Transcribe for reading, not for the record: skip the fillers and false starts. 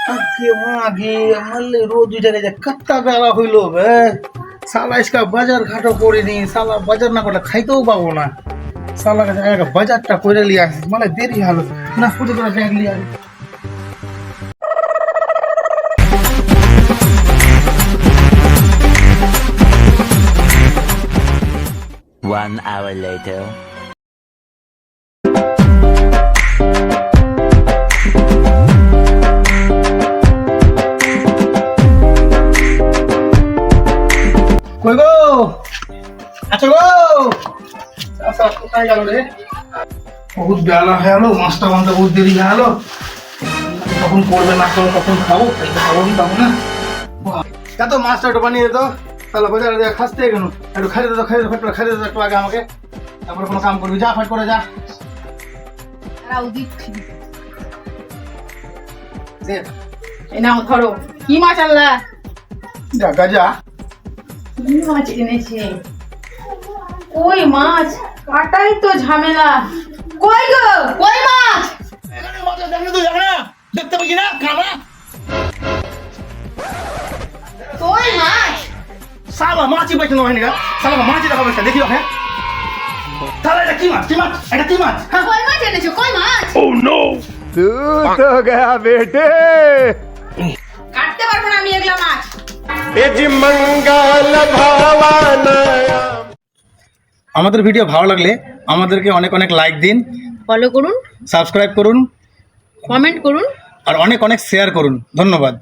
आगे आगे मल्ले रोज जगह जा कत्ता बेला হইলো বে साला इसका बाजार घाटो করিনি साला बाजार না করলে খাইতেও পাবো না साला का জায়গা বাজারটা কইরা লিয়া আসিস মানে দেরি হলো না পুরো করে ব্যাগ লিয়া One hour later. কই গো আচ্ছা গো আচ্ছা কোথায় গেল রে বহুত বেলা হয়ে গেল মাছটা বানতে বহুত দেরি হয়ে গেল কখন করবে না করবে কখন খাবো খাবো নি পাবো না এত মাছটা একটু বানিয়ে দে তো তাহলে বাজারে যা খাসতে কেন একটু খাইতে দাও খাইতে দাও একটু আগে আমাকে তারপরে কোনো কাম করবি যা ফাট করে যা এই নাও ধরো কি মাছ আনলা যা গাজা কি মাছ এনেছে কই মাছ কাটাই তো ঝামেলা কই গো কই মাছ এখানে মাছ দেখলে তুই এখানে দেখতে পাবি না কামড়া কই মাছ সালা মাছই বাইতে নয় না সালা মাছই দেখা পাইছে দেখিও হ্যাঁ তাহলে এটা কি মাছ এটা কি মাছ হ্যাঁ কই মাছ এনেছো কই মাছ तू तो गया बेटे কাটতে পারবো না আমি এগুলা মাছ मंगल भवानया আমাদের ভিডিও ভালো লাগলে আমাদেরকে অনেক অনেক লাইক দিন ফলো করুন সাবস্ক্রাইব করুন কমেন্ট করুন আর অনেক অনেক শেয়ার করুন ধন্যবাদ।